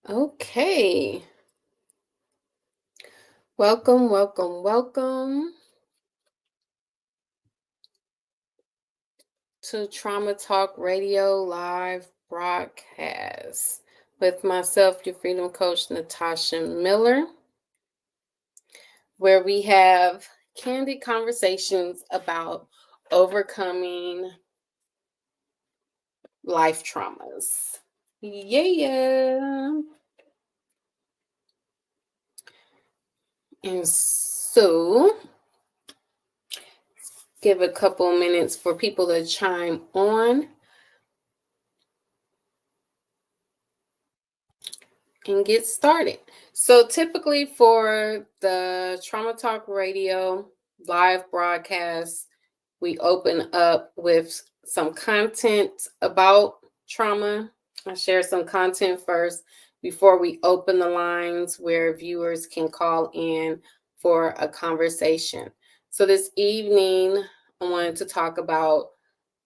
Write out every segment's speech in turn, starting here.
Okay. Welcome to Trauma Talk Radio live broadcast with myself, your freedom coach, Nataushia Miller, where we have candid conversations about overcoming life traumas. Yeah. And so, give a couple minutes for people to chime on and get started. So, typically for the Trauma Talk Radio live broadcast, we open up with some content about trauma. I share some content first before we open the lines where viewers can call in for a conversation. So, this evening, I wanted to talk about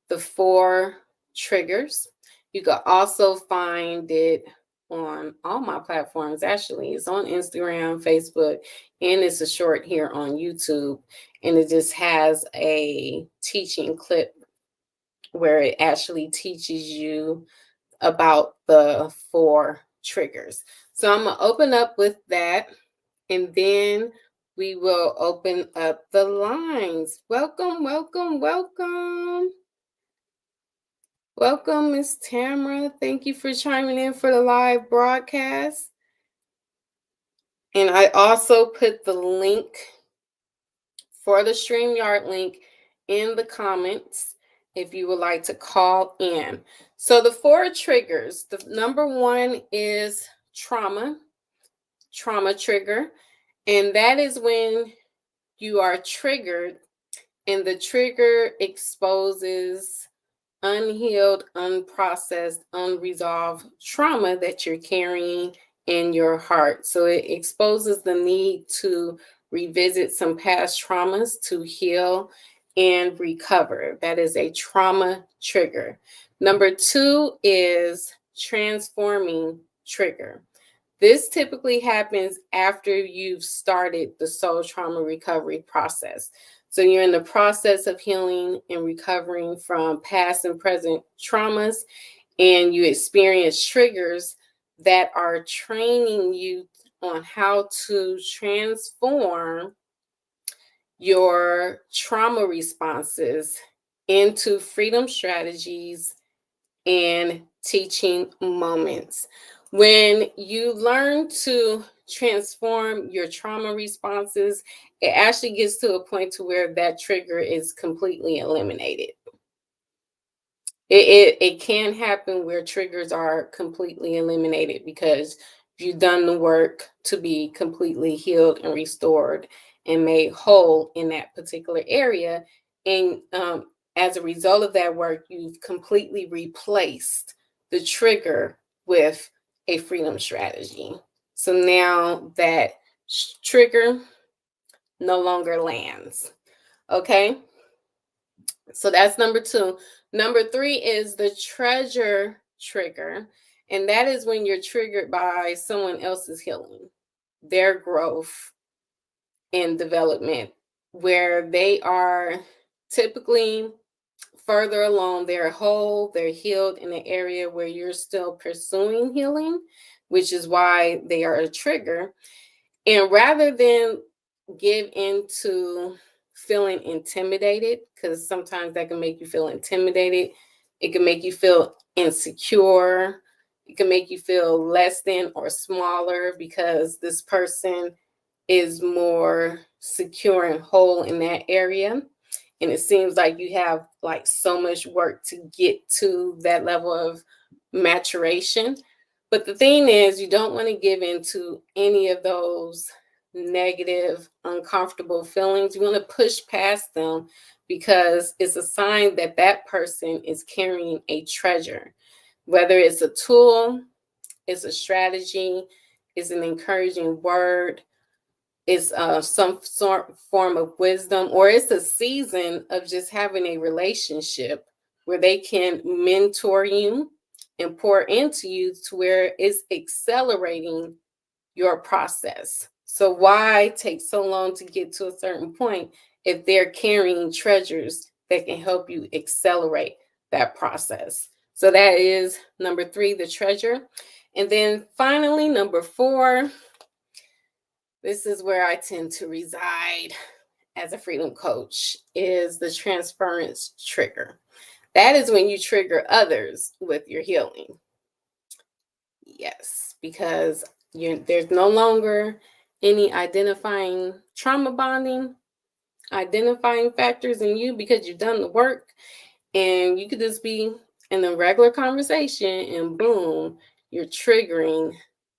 the 4 triggers. You can also find it on all my platforms. Actually, it's on Instagram, Facebook, and it's a short here on YouTube. And it just has a teaching clip where it actually teaches you about the 4 triggers. So I'm going to open up with that, and then we will open up the lines. Welcome. Welcome, Miss Tamara. Thank you for chiming in for the live broadcast. And I also put the link for the StreamYard link in the comments if you would like to call in. So the 4 triggers, the number 1 is trauma trigger. And that is when you are triggered and the trigger exposes unhealed, unprocessed, unresolved trauma that you're carrying in your heart. So it exposes the need to revisit some past traumas to heal and recover. That is a trauma trigger. Number 2 is transforming trigger. This typically happens after you've started the soul trauma recovery process. So you're in the process of healing and recovering from past and present traumas, and you experience triggers that are training you on how to transform your trauma responses into freedom strategies and teaching moments. When you learn to transform your trauma responses, it actually gets to a point to where that trigger is completely eliminated. It can happen where triggers are completely eliminated because you've done the work to be completely healed and restored and made whole in that particular area. And as a result of that work, you've completely replaced the trigger with a freedom strategy. So now that trigger no longer lands. Okay. So that's number 2. Number 3 is the treasure trigger. And that is when you're triggered by someone else's healing, their growth and development, where they are typically further along, they're whole, they're healed in an area where you're still pursuing healing, which is why they are a trigger. And rather than give into feeling intimidated, because sometimes that can make you feel intimidated, it can make you feel insecure, it can make you feel less than or smaller because this person is more secure and whole in that area. And it seems like you have like so much work to get to that level of maturation. But the thing is, you don't want to give into any of those negative, uncomfortable feelings. You want to push past them because it's a sign that that person is carrying a treasure, whether it's a tool, it's a strategy, it's an encouraging word, it's some sort form of wisdom, or it's a season of just having a relationship where they can mentor you, and pour into you to where it's accelerating your process. So why take so long to get to a certain point if they're carrying treasures that can help you accelerate that process? So that is number 3, the treasure. And then finally, number 4, this is where I tend to reside as a freedom coach, is the transference trigger. That is when you trigger others with your healing. Yes, because there's no longer any identifying trauma bonding, identifying factors in you because you've done the work, and you could just be in a regular conversation and boom, you're triggering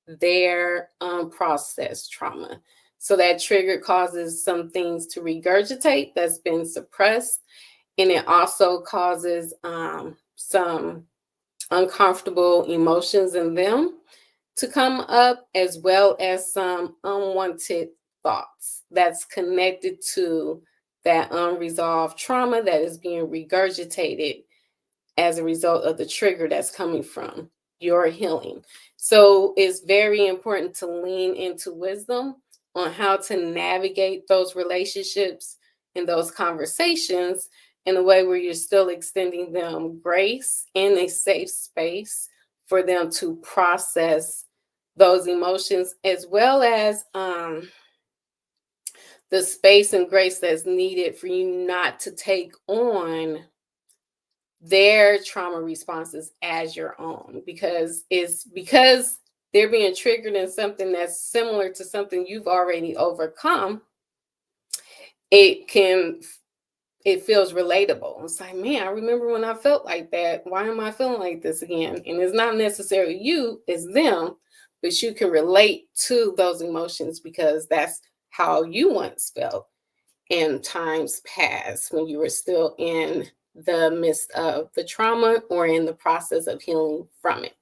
their unprocessed trauma. So that trigger causes some things to regurgitate that's been suppressed, and it also causes some uncomfortable emotions in them to come up, as well as some unwanted thoughts that's connected to that unresolved trauma that is being regurgitated as a result of the trigger that's coming from your healing. So it's very important to lean into wisdom on how to navigate those relationships and those conversations in a way where you're still extending them grace and a safe space for them to process those emotions, as well as the space and grace that's needed for you not to take on their trauma responses as your own, because they're being triggered in something that's similar to something you've already overcome. It feels relatable. It's like, man, I remember when I felt like that. Why am I feeling like this again? And it's not necessarily you, it's them, but you can relate to those emotions because that's how you once felt in times past when you were still in the midst of the trauma or in the process of healing from it.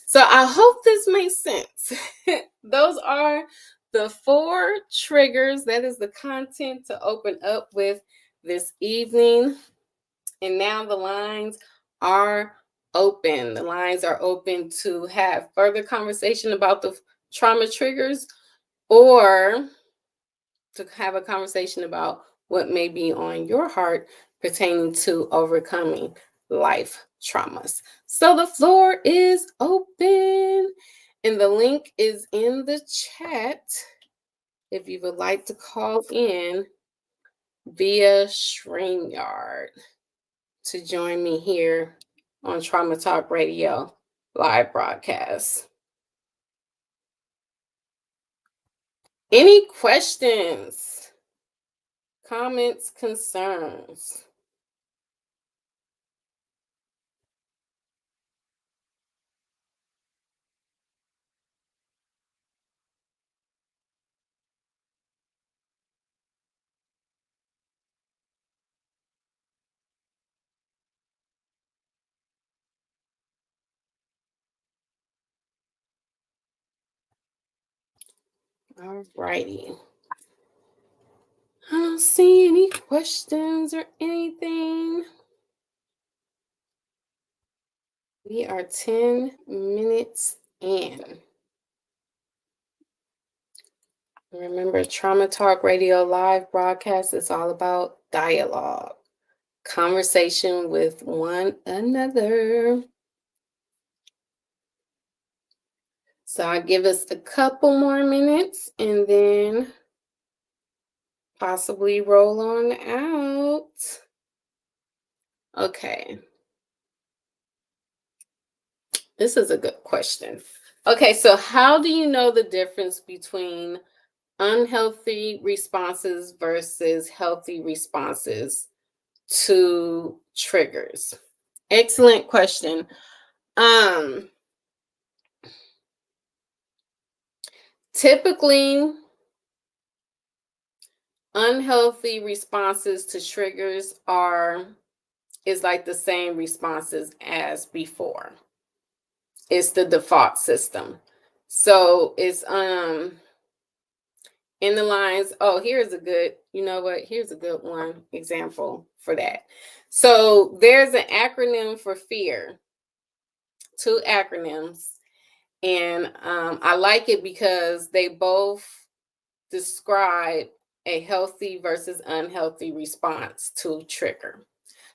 So I hope this makes sense. Those are the 4 triggers. That is the content to open up with this evening. And now the lines are open. The lines are open to have further conversation about the trauma triggers, or to have a conversation about what may be on your heart pertaining to overcoming life traumas. So the floor is open, and the link is in the chat if you would like to call in via StreamYard to join me here on Trauma Talk Radio live broadcast. Any questions, comments, concerns? All righty. I don't see any questions or anything. We are 10 minutes in. Remember, Trauma Talk Radio live broadcast is all about dialogue, conversation with one another. So I'll give us a couple more minutes and then possibly roll on out. Okay. This is a good question. Okay, so how do you know the difference between unhealthy responses versus healthy responses to triggers? Excellent question. Typically, unhealthy responses to triggers is like the same responses as before. It's the default system. So it's in the lines, here's a good, here's a good one example for that. So there's an acronym for fear two acronyms, and I like it because they both describe a healthy versus unhealthy response to trigger.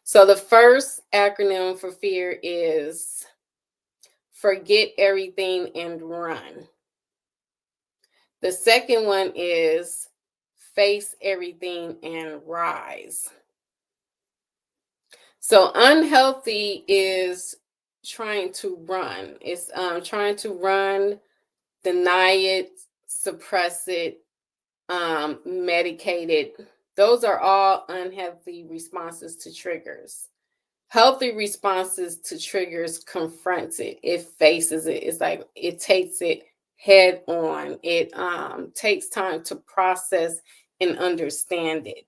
So the first acronym for fear is forget everything and run. The second one is face everything and rise. So unhealthy is trying to run. It's trying to run, deny it, suppress it, medicate it. Those are all unhealthy responses to triggers. Healthy responses to triggers confronts it. It faces it. It's like it takes it head on. It takes time to process and understand it.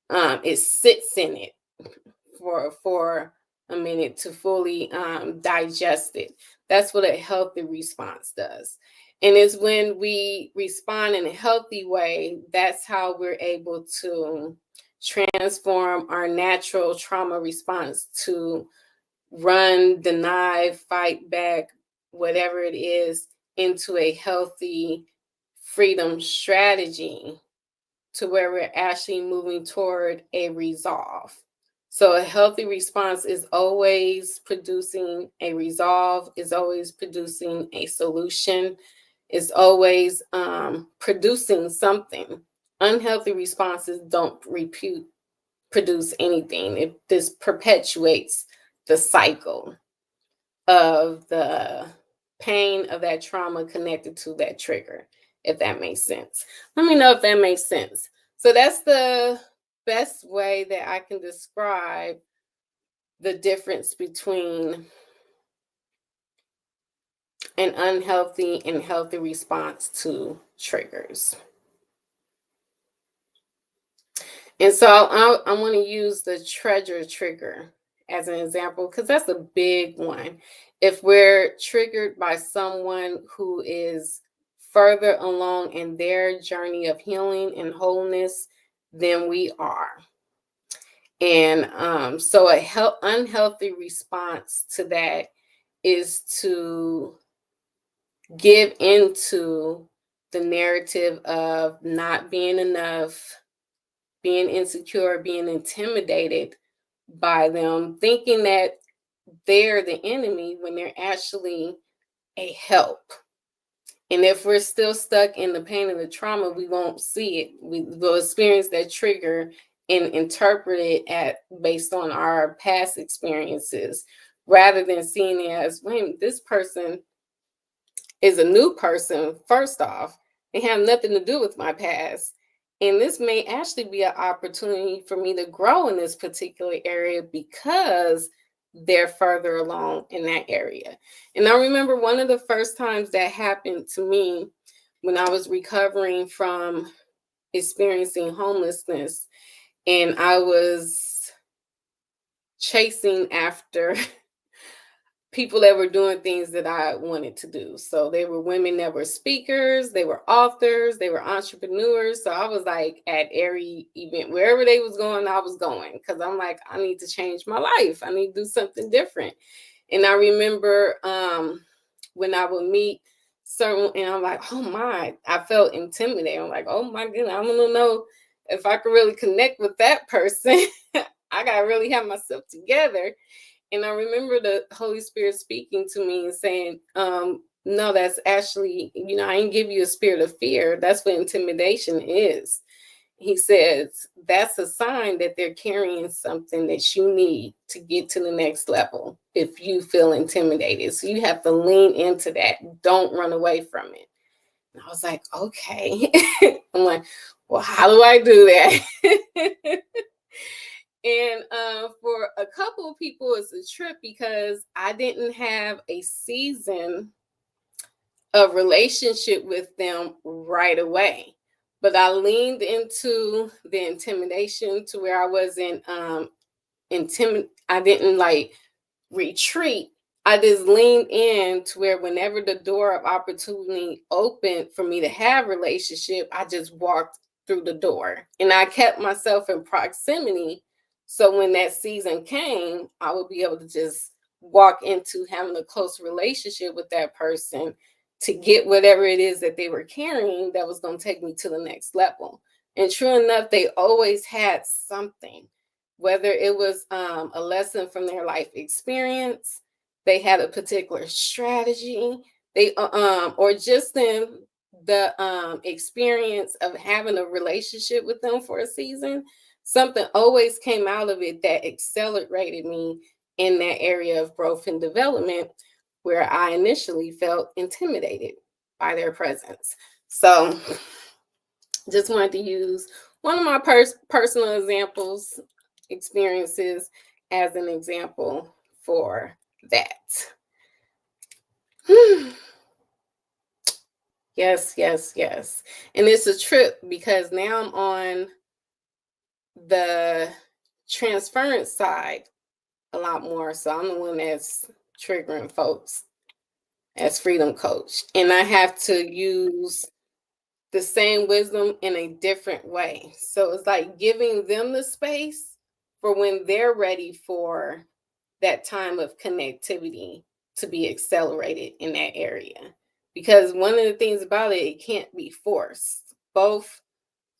It sits in it for a minute to fully digest it. That's what a healthy response does. And it's when we respond in a healthy way, that's how we're able to transform our natural trauma response to run, deny, fight back, whatever it is, into a healthy freedom strategy to where we're actually moving toward a resolve. So a healthy response is always producing a resolve, is always producing a solution, is always producing something. Unhealthy responses don't produce anything. It just perpetuates the cycle of the pain of that trauma connected to that trigger, if that makes sense. Let me know if that makes sense. So that's the best way that I can describe the difference between an unhealthy and healthy response to triggers. And so I want to use the treasure trigger as an example because that's a big one. If we're triggered by someone who is further along in their journey of healing and wholeness than we are. And so unhealthy response to that is to give into the narrative of not being enough, being insecure, being intimidated by them, thinking that they're the enemy when they're actually a help. And if we're still stuck in the pain and the trauma, we won't see it. We will experience that trigger and interpret it based on our past experiences rather than seeing it as, wait, this person is a new person, first off. They have nothing to do with my past. And this may actually be an opportunity for me to grow in this particular area because they're further along in that area. And I remember one of the first times that happened to me when I was recovering from experiencing homelessness, and I was chasing after people that were doing things that I wanted to do. So they were women that were speakers, they were authors, they were entrepreneurs. So I was like at every event, wherever they was going, I was going because I'm like, I need to change my life. I need to do something different. And I remember when I would meet certain, and I'm like, oh my, I felt intimidated. I'm like, oh my goodness, I don't know if I could really connect with that person. I got to really have myself together. And I remember the Holy Spirit speaking to me and saying, no, that's actually, I didn't give you a spirit of fear. That's what intimidation is. He says, that's a sign that they're carrying something that you need to get to the next level if you feel intimidated. So you have to lean into that. Don't run away from it. And I was like, okay. I'm like, well, how do I do that? And for a couple of people, it's a trip because I didn't have a season of relationship with them right away. But I leaned into the intimidation to where I wasn't I didn't like retreat. I just leaned in to where whenever the door of opportunity opened for me to have relationship, I just walked through the door. And I kept myself in proximity. So when that season came, I would be able to just walk into having a close relationship with that person to get whatever it is that they were carrying that was going to take me to the next level. And true enough, they always had something, whether it was a lesson from their life experience, they had a particular strategy, they or just in the experience of having a relationship with them for a season. Something always came out of it that accelerated me in that area of growth and development where I initially felt intimidated by their presence. So just wanted to use one of my personal experiences as an example for that. Yes, yes, yes. And it's a trip because now I'm on the transference side a lot more. So I'm the one that's triggering folks as freedom coach. And I have to use the same wisdom in a different way. So it's like giving them the space for when they're ready for that time of connectivity to be accelerated in that area. Because one of the things about it, it can't be forced. Both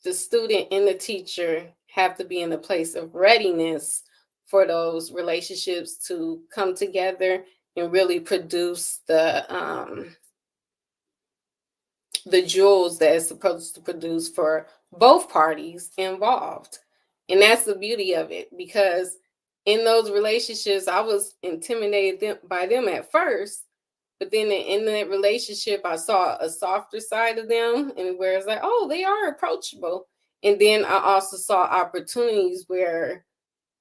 the student and the teacher have to be in a place of readiness for those relationships to come together and really produce the jewels that it's supposed to produce for both parties involved. And that's the beauty of it, because in those relationships, I was intimidated by them at first, but then in that relationship, I saw a softer side of them, and where it's like, oh, they are approachable. And then I also saw opportunities where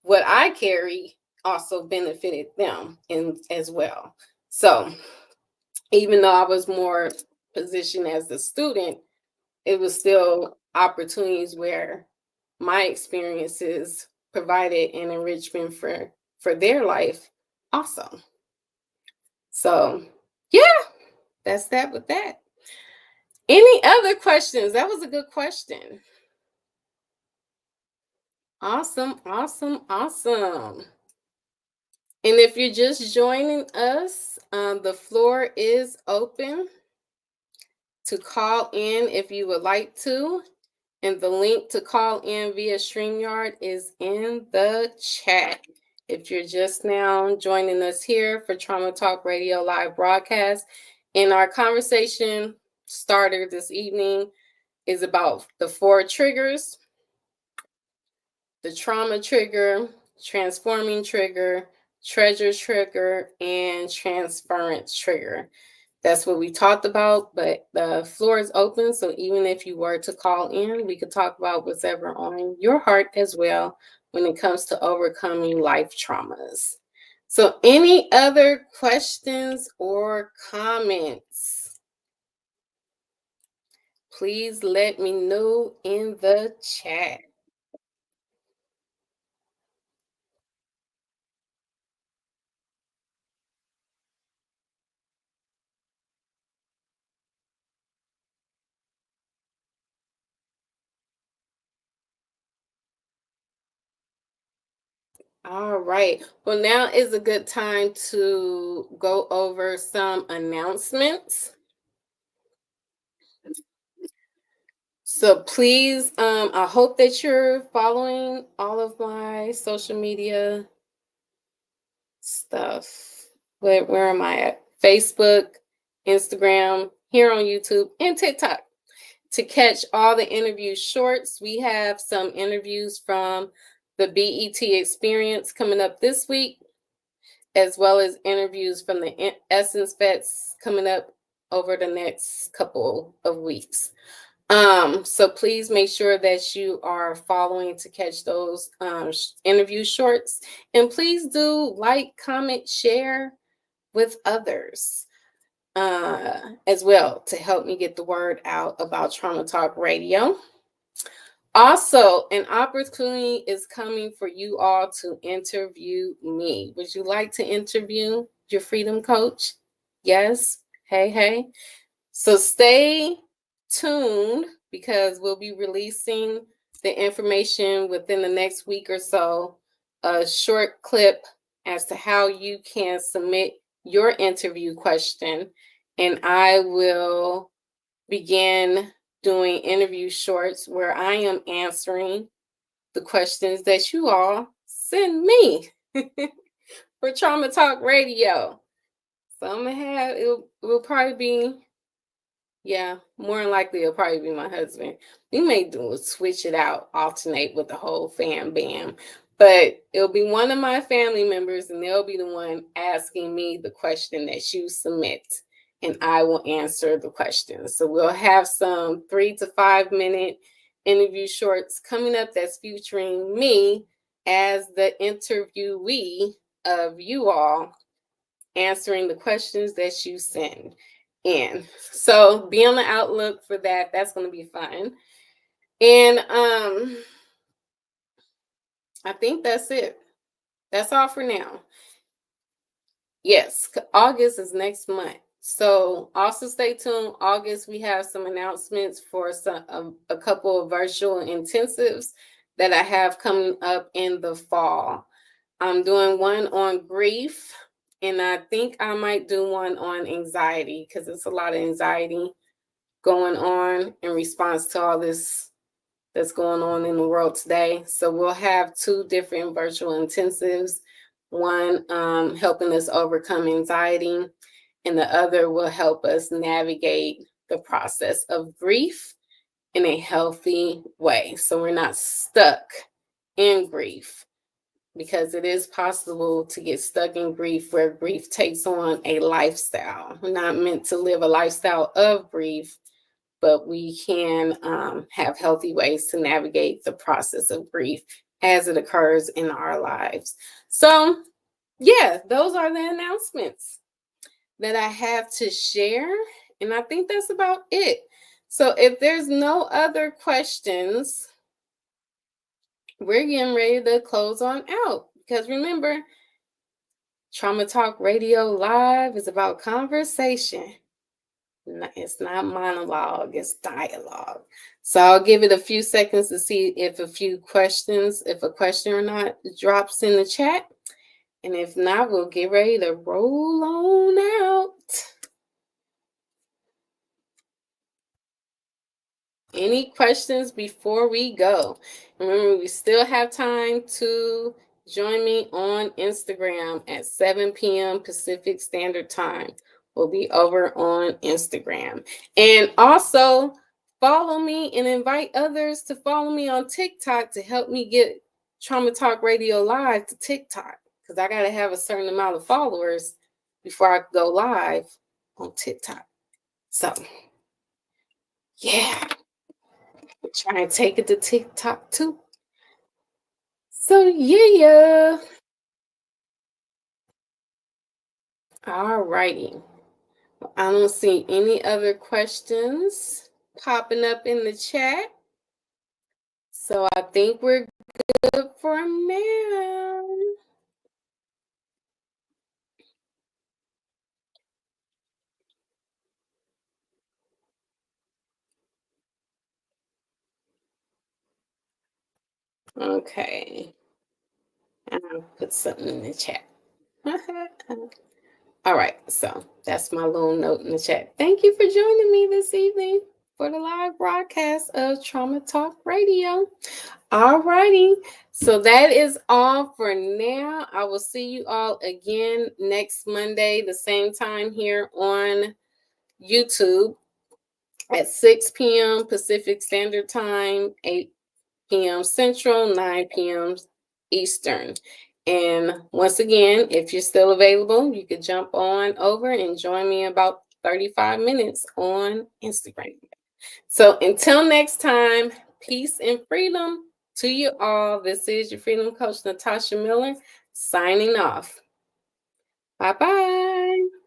what I carry also benefited them as well. So even though I was more positioned as the student, it was still opportunities where my experiences provided an enrichment for their life also. So yeah, that's that with that. Any other questions? That was a good question. Awesome, awesome, awesome. And if you're just joining us, the floor is open to call in if you would like to. And the link to call in via StreamYard is in the chat. If you're just now joining us here for Trauma Talk Radio live broadcast, and our conversation starter this evening is about the 4 triggers: the trauma trigger, transforming trigger, treasure trigger, and transference trigger. That's what we talked about, but the floor is open. So even if you were to call in, we could talk about whatever on your heart as well when it comes to overcoming life traumas. So any other questions or comments? Please let me know in the chat. All right. Well, now is a good time to go over some announcements. So please, I hope that you're following all of my social media stuff. Where am I at? Facebook, Instagram, here on YouTube, and TikTok. To catch all the interview shorts, we have some interviews from the BET experience coming up this week, as well as interviews from the Essence Vets coming up over the next couple of weeks. So please make sure that you are following to catch those interview shorts. And please do like, comment, share with others as well to help me get the word out about Trauma Talk Radio. Also, an opportunity is coming for you all to interview me. Would you like to interview your freedom coach? Yes. Hey, hey. So stay tuned because we'll be releasing the information within the next week or so. A short clip as to how you can submit your interview question, and I will begin doing interview shorts where I am answering the questions that you all send me for Trauma Talk Radio. So I'm gonna have it will probably be, yeah, more than likely it'll probably be my husband. We may do switch it out, alternate with the whole fam bam. But it'll be one of my family members, and they'll be the one asking me the question that you submit, and I will answer the question. So we'll have some 3 to 5 minute interview shorts coming up that's featuring me as the interviewee of you all, answering the questions that you send in. So be on the outlook for that. That's going to be fun. And I think that's it. That's all for now. Yes, August is next month. So also stay tuned. August, we have some announcements for a couple of virtual intensives that I have coming up in the fall. I'm doing one on grief, and I think I might do one on anxiety, because it's a lot of anxiety going on in response to all this that's going on in the world today. So we'll have 2 different virtual intensives, one helping us overcome anxiety, and the other will help us navigate the process of grief in a healthy way, so we're not stuck in grief, because it is possible to get stuck in grief where grief takes on a lifestyle. We're not meant to live a lifestyle of grief, but we can have healthy ways to navigate the process of grief as it occurs in our lives. So, yeah, those are the announcements that I have to share. And I think that's about it. So, if there's no other questions, we're getting ready to close on out. Because remember, Trauma Talk Radio Live is about conversation. It's not monologue, it's dialogue. So I'll give it a few seconds to see if a question or not drops in the chat. And if not, we'll get ready to roll on out. Any questions before we go? Remember, we still have time to join me on Instagram at 7 p.m. Pacific Standard Time. We'll be over on Instagram. And also follow me and invite others to follow me on TikTok to help me get Trauma Talk Radio Live to TikTok, because I got to have a certain amount of followers before I go live on TikTok. So, yeah. Try and take it to TikTok too. So yeah. All righty. I don't see any other questions popping up in the chat. So I think we're good for now. Okay. I'll put something in the chat. All right, so that's my little note in the chat. Thank you for joining me this evening for the live broadcast of Trauma Talk Radio. All righty, so that is all for now. I will see you all again next Monday, the same time here on YouTube at 6 p.m. Pacific Standard Time, 8 p.m. Central, 9 p.m. Eastern. And once again, if you're still available, you could jump on over and join me in about 35 minutes on Instagram. So until next time, peace and freedom to you all. This is your Freedom Coach, Nataushia Miller, signing off. Bye-bye.